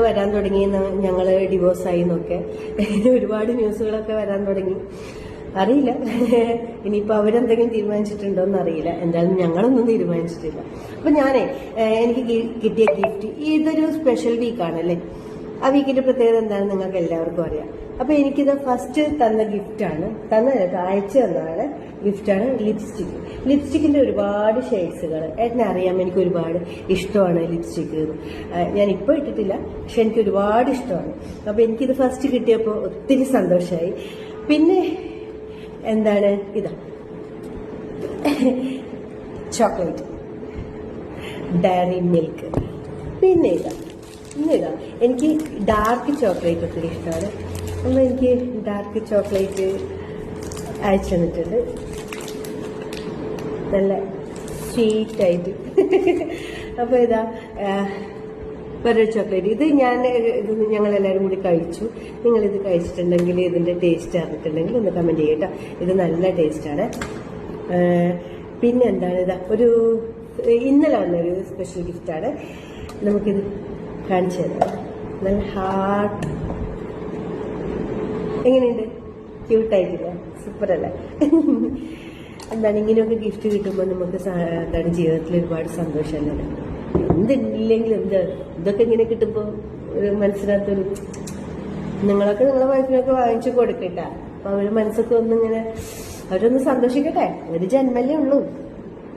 വരാൻ തുടങ്ങി, ഞങ്ങൾ ഡിവോഴ്സായി എന്നൊക്കെ ഒരുപാട് ന്യൂസുകളൊക്കെ വരാൻ തുടങ്ങി. അറിയില്ല ഇനിയിപ്പോൾ അവരെന്തെങ്കിലും തീരുമാനിച്ചിട്ടുണ്ടോ എന്ന് അറിയില്ല. എന്തായാലും ഞങ്ങളൊന്നും തീരുമാനിച്ചിട്ടില്ല. അപ്പൊ എനിക്ക് കിട്ടിയ ഗിഫ്റ്റ്, ഇതൊരു സ്പെഷ്യൽ വീക്കാണല്ലേ. ആ വീക്കിന്റെ പ്രത്യേകത എന്താണെന്ന് നിങ്ങൾക്ക് എല്ലാവർക്കും അറിയാം. അപ്പൊ എനിക്കിത് ഫസ്റ്റ് തന്ന ഗിഫ്റ്റാണ്, അയച്ചു തന്നതാണ് ഗിഫ്റ്റാണ് ലിപ്സ്റ്റിക്കിന്റെ ഒരുപാട് ഷെയ്ഡ്സുകൾ. അറിയാം എനിക്ക് ഒരുപാട് ഇഷ്ടമാണ് ലിപ്സ്റ്റിക്ക്. ഞാൻ ഇപ്പോൾ ഇട്ടിട്ടില്ല, പക്ഷെ എനിക്ക് ഒരുപാട് ഇഷ്ടമാണ്. അപ്പൊ എനിക്കിത് ഫസ്റ്റ് കിട്ടിയപ്പോൾ ഒത്തിരി സന്തോഷമായി. പിന്നെ എന്താണ് ഇതാ ചോക്ലേറ്റ്, ഡയറി മിൽക്ക്. പിന്നെ ഇതാ എനിക്ക് ഡാർക്ക് ചോക്ലേറ്റ് ഒത്തിരി ഇഷ്ടമാണ്. അപ്പോൾ എനിക്ക് ഡാർക്ക് ചോക്ലേറ്റ് അയച്ചു തന്നിട്ടുണ്ട്, നല്ല സ്വീറ്റായിട്ട്. അപ്പോൾ ഇതാ വേറൊരു ചോക്ലേറ്റ്. ഇത് ഞങ്ങളെല്ലാവരും കൂടി കഴിച്ചു. നിങ്ങളിത് കഴിച്ചിട്ടുണ്ടെങ്കിൽ, ഇതിൻ്റെ ടേസ്റ്റ് അറിഞ്ഞിട്ടുണ്ടെങ്കിൽ ഒന്ന് കമൻറ്റ് ചെയ്യട്ടോ. ഇത് നല്ല ടേസ്റ്റാണ്. പിന്നെ എന്താണ് ഇതാ ഇന്നലെ വന്നൊരു സ്പെഷ്യൽ ഗിഫ്റ്റാണ്. നമുക്കിത് കാണിച്ചു തരാം. നല്ല ഹാർട്ട്. എങ്ങനെയുണ്ട്? ക്യൂട്ടായിട്ടില്ല? സൂപ്പറല്ലേ? എന്താണ് ഇങ്ങനെയൊക്കെ ഗിഫ്റ്റ് കിട്ടുമ്പോൾ നമുക്ക് എന്താണ് ജീവിതത്തിൽ ഒരുപാട് സന്തോഷമല്ലേ. എന്തില്ലെങ്കിലും ഇതൊക്കെ ഇങ്ങനെ കിട്ടുമ്പോൾ മനസ്സിനകത്തൊരു, നിങ്ങളൊക്കെ നിങ്ങളെ വൈഫിനൊക്കെ വാങ്ങിച്ചു കൊടുക്കട്ടെ. അപ്പൊ അവര് മനസ്സൊക്കെ അവരൊന്ന് സന്തോഷിക്കട്ടെ. ഒരു ജന്മല്ലേ ഉള്ളൂ,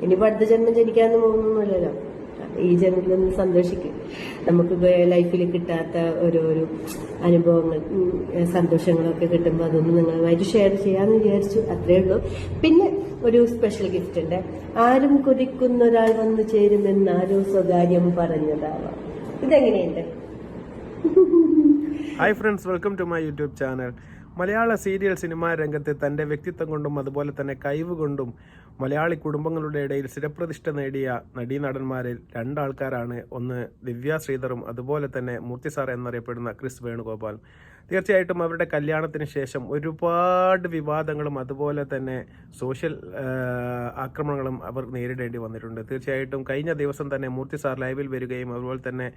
ഇനിയിപ്പോ അടുത്ത ജന്മം ജനിക്കാന്ന് പോകുന്നൊന്നുമില്ലല്ലോ. ഈ ജന്മത്തിലൊന്ന് സന്തോഷിക്കും. നമുക്ക് ലൈഫിൽ കിട്ടാത്ത ഓരോരോ അനുഭവങ്ങൾ, സന്തോഷങ്ങളൊക്കെ കിട്ടുമ്പോൾ അതൊന്ന് നിങ്ങളുമായിട്ട് ഷെയർ ചെയ്യാമെന്ന് വിചാരിച്ചു. അത്രേ ഉള്ളൂ. പിന്നെ ഒരു സ്പെഷ്യൽ ഗിഫ്റ്റ് ഉണ്ട്. ആരും കൊതിക്കുന്ന ഒരാൾ വന്നു ചേരുമെന്നാരോ സ്വകാര്യം പറഞ്ഞതാവാം. ഇതെങ്ങനെയുണ്ട്? Hi friends, welcome to my YouTube channel. മലയാള സീരിയൽ സിനിമാ രംഗത്ത് തൻ്റെ വ്യക്തിത്വം കൊണ്ടും അതുപോലെ തന്നെ കഴിവ് കൊണ്ടും മലയാളി കുടുംബങ്ങളുടെ ഇടയിൽ സ്ഥിരപ്രതിഷ്ഠ നേടിയ നടീനടന്മാരിൽ രണ്ടാൾക്കാരാണ്. ഒന്ന് ദിവ്യ ശ്രീധറും അതുപോലെ തന്നെ മൂർത്തി സാർ എന്നറിയപ്പെടുന്ന ക്രിസ് വേണുഗോപാലും. തീർച്ചയായിട്ടും അവരുടെ കല്യാണത്തിന് ശേഷം ഒരുപാട് വിവാദങ്ങളും അതുപോലെ തന്നെ സോഷ്യൽ ആക്രമണങ്ങളും അവർ നേരിടേണ്ടി വന്നിട്ടുണ്ട്. തീർച്ചയായിട്ടും കഴിഞ്ഞ ദിവസം തന്നെ മൂർത്തി സാർ ലൈവിൽ വരികയും അതുപോലെ തന്നെ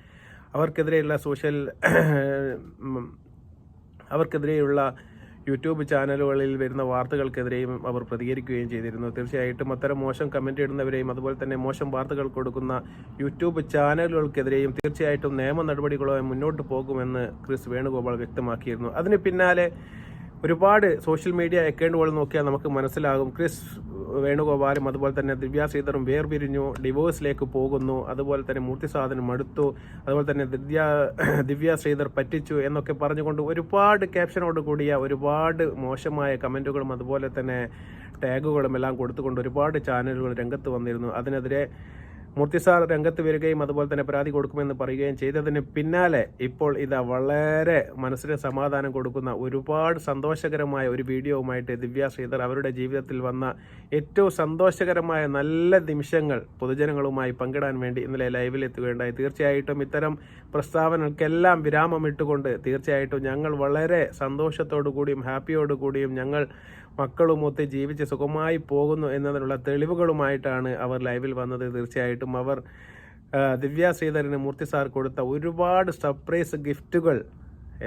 അവർക്കെതിരെയുള്ള യൂട്യൂബ് ചാനലുകളിൽ വരുന്ന വാർത്തകൾക്കെതിരെയും അവർ പ്രതികരിക്കുകയും ചെയ്തിരുന്നു. തീർച്ചയായിട്ടും അത്തരം മോശം കമന്റ് ഇടുന്നവരെയും അതുപോലെ തന്നെ മോശം വാർത്തകൾ കൊടുക്കുന്ന യൂട്യൂബ് ചാനലുകൾക്കെതിരെയും തീർച്ചയായിട്ടും നിയമ നടപടികളുമായി മുന്നോട്ട് പോകുമെന്ന് ക്രിസ് വേണുഗോപാൽ വ്യക്തമാക്കിയിരുന്നു. അതിന് പിന്നാലെ ഒരുപാട് സോഷ്യൽ മീഡിയ അക്കൗണ്ടുകൾ നോക്കിയാൽ നമുക്ക് മനസ്സിലാകും ക്രിസ് വേണുഗോപാലും അതുപോലെ തന്നെ ദിവ്യ ശ്രീധറും വേർപിരിഞ്ഞു, ഡിവോഴ്സിലേക്ക് പോകുന്നു, അതുപോലെ തന്നെ മൂർത്തി സാധനം മടുത്തു, അതുപോലെ തന്നെ ദിവ്യ ശ്രീധർ പറ്റിച്ചു എന്നൊക്കെ പറഞ്ഞുകൊണ്ട് ഒരുപാട് ക്യാപ്ഷനോട് കൂടിയ ഒരുപാട് മോശമായ കമന്റുകളും അതുപോലെ തന്നെ ടാഗുകളും എല്ലാം കൊടുത്തുകൊണ്ട് ഒരുപാട് ചാനലുകൾ രംഗത്ത് വന്നിരുന്നു. അതിനെതിരെ മൂർത്തി സാർ രംഗത്ത് വരികയും അതുപോലെ തന്നെ പരാതി കൊടുക്കുമെന്ന് പറയുകയും ചെയ്തതിന് പിന്നാലെ ഇപ്പോൾ ഇതാ വളരെ മനസ്സിന് സമാധാനം കൊടുക്കുന്ന ഒരുപാട് സന്തോഷകരമായ ഒരു വീഡിയോവുമായിട്ട് ദിവ്യ ശ്രീധർ അവരുടെ ജീവിതത്തിൽ വന്ന ഏറ്റവും സന്തോഷകരമായ നല്ല നിമിഷങ്ങൾ പൊതുജനങ്ങളുമായി പങ്കിടാൻ വേണ്ടി ഇന്നലെ ലൈവിൽ എത്തുകയുണ്ടായി. തീർച്ചയായിട്ടും ഇത്തരം പ്രസ്താവനകൾക്കെല്ലാം വിരാമമിട്ടുകൊണ്ട് തീർച്ചയായിട്ടും ഞങ്ങൾ വളരെ സന്തോഷത്തോടു കൂടിയും ഹാപ്പിയോടു കൂടിയും ഞങ്ങൾ മക്കളുമൊത്ത് ജീവിച്ച് സുഖമായി പോകുന്നു എന്നതിനുള്ള തെളിവുകളുമായിട്ടാണ് അവർ ലൈവിൽ വന്നത്. തീർച്ചയായിട്ടും അവർ ദിവ്യ ശ്രീധരന് മൂർത്തി സാർ കൊടുത്ത ഒരുപാട് സർപ്രൈസ് ഗിഫ്റ്റുകൾ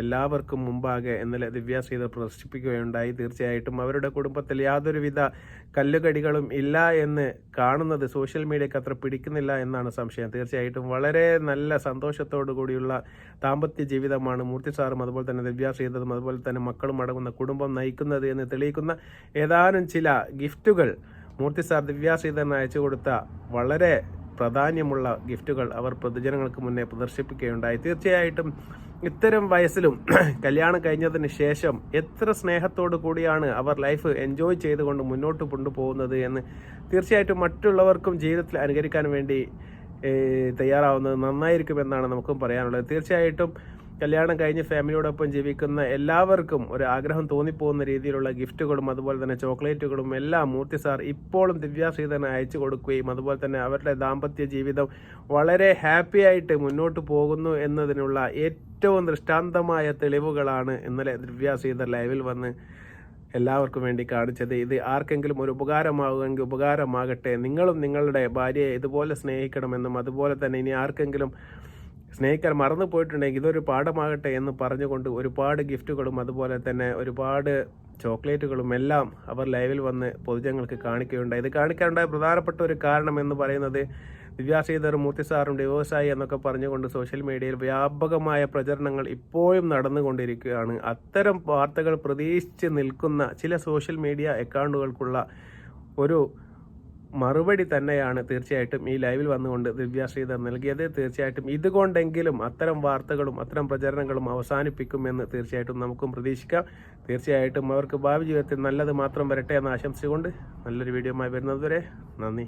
എല്ലാവർക്കും മുമ്പാകെ ഇന്നലെ ദിവ്യ ശ്രീധർ പ്രദർശിപ്പിക്കുകയുണ്ടായി. തീർച്ചയായിട്ടും അവരുടെ കുടുംബത്തിൽ യാതൊരുവിധ കല്ലുകടികളും ഇല്ല എന്ന് കാണുന്നത് സോഷ്യൽ മീഡിയക്ക് അത്ര പിടിക്കുന്നില്ല എന്നാണ് സംശയം. തീർച്ചയായിട്ടും വളരെ നല്ല സന്തോഷത്തോടു കൂടിയുള്ള ദാമ്പത്യ ജീവിതമാണ് മൂർത്തി സാറും അതുപോലെ തന്നെ ദിവ്യ ശ്രീധറും അതുപോലെ തന്നെ മക്കളും അടങ്ങുന്ന കുടുംബം നയിക്കുന്നത് എന്ന് തെളിയിക്കുന്ന ഏതാനും ചില ഗിഫ്റ്റുകൾ മൂർത്തി സാർ ദിവ്യ ശ്രീധറിന് അയച്ചു കൊടുത്ത വളരെ പ്രാധാന്യമുള്ള ഗിഫ്റ്റുകൾ അവർ പൊതുജനങ്ങൾക്ക് മുന്നേ പ്രദർശിപ്പിക്കുകയുണ്ടായി. തീർച്ചയായിട്ടും ഇത്തരം വയസ്സിലും കല്യാണം കഴിഞ്ഞതിന് ശേഷം എത്ര സ്നേഹത്തോടു കൂടിയാണ് അവർ ലൈഫ് എൻജോയ് ചെയ്തുകൊണ്ട് മുന്നോട്ട് കൊണ്ടുപോകുന്നത് എന്ന് തീർച്ചയായിട്ടും മറ്റുള്ളവർക്കും ജീവിതത്തിൽ അനുകരിക്കാൻ വേണ്ടി തയ്യാറാവുന്നത് നന്നായിരിക്കുമെന്നാണ് നമുക്കും പറയാനുള്ളത്. തീർച്ചയായിട്ടും കല്യാണം കഴിഞ്ഞ് ഫാമിലിയോടൊപ്പം ജീവിക്കുന്ന എല്ലാവർക്കും ഒരു ആഗ്രഹം തോന്നിപ്പോകുന്ന രീതിയിലുള്ള ഗിഫ്റ്റുകളും അതുപോലെ തന്നെ ചോക്ലേറ്റുകളും എല്ലാം മൂർത്തി സാർ ഇപ്പോഴും ദിവ്യ ശ്രീധരന് അയച്ചു കൊടുക്കുകയും അതുപോലെ തന്നെ അവരുടെ ദാമ്പത്യ ജീവിതം വളരെ ഹാപ്പി ആയിട്ട് മുന്നോട്ട് പോകുന്നു എന്നതിനുള്ള ഏറ്റവും ദൃഷ്ടാന്തമായ തെളിവുകളാണ് ഇന്നലെ ദിവ്യ ശ്രീധർ ലൈവിൽ വന്ന് എല്ലാവർക്കും വേണ്ടി കാണിച്ചത്. ഇത് ആർക്കെങ്കിലും ഒരു ഉപകാരമാകുമെങ്കിൽ ഉപകാരമാകട്ടെ. നിങ്ങളും നിങ്ങളുടെ ഭാര്യയെ ഇതുപോലെ സ്നേഹിക്കണമെന്നും അതുപോലെ തന്നെ ഇനി ആർക്കെങ്കിലും സ്നേഹിക്കാൻ മറന്നു പോയിട്ടുണ്ടെങ്കിൽ ഇതൊരു പാഠമാകട്ടെ എന്ന് പറഞ്ഞുകൊണ്ട് ഒരുപാട് ഗിഫ്റ്റുകളും അതുപോലെ തന്നെ ഒരുപാട് ചോക്ലേറ്റുകളും എല്ലാം അവർ ലൈവിൽ വന്ന് പൊതുജനങ്ങൾക്ക് കാണിക്കുകയുണ്ടായി. ഇത് കാണിക്കാനുണ്ടായ പ്രധാനപ്പെട്ട ഒരു കാരണം എന്ന് പറയുന്നത് ദിവ്യ ശ്രീധർ മൂർത്തി സാറും ഡിവോഴ്സായി എന്നൊക്കെ പറഞ്ഞുകൊണ്ട് സോഷ്യൽ മീഡിയയിൽ വ്യാപകമായ പ്രചരണങ്ങൾ ഇപ്പോഴും നടന്നുകൊണ്ടിരിക്കുകയാണ്. അത്തരം വാർത്തകൾ പ്രതീക്ഷിച്ച് നിൽക്കുന്ന ചില സോഷ്യൽ മീഡിയ അക്കൗണ്ടുകൾക്കുള്ള ഒരു മറുപടി തന്നെയാണ് തീർച്ചയായിട്ടും ഈ ലൈവിൽ വന്നുകൊണ്ട് ദിവ്യ ശ്രീധർ നൽകിയത്. തീർച്ചയായിട്ടും ഇതുകൊണ്ടെങ്കിലും അത്തരം വാർത്തകളും അത്തരം പ്രചരണങ്ങളും അവസാനിപ്പിക്കുമെന്ന് തീർച്ചയായിട്ടും നമുക്കും പ്രതീക്ഷിക്കാം. തീർച്ചയായിട്ടും അവർക്ക് ഭാവി ജീവിതത്തിൽ നല്ലത് മാത്രം വരട്ടെ എന്ന് ആശംസിച്ചുകൊണ്ട് നല്ലൊരു വീഡിയോയുമായി വരുന്നതുവരെ നന്ദി.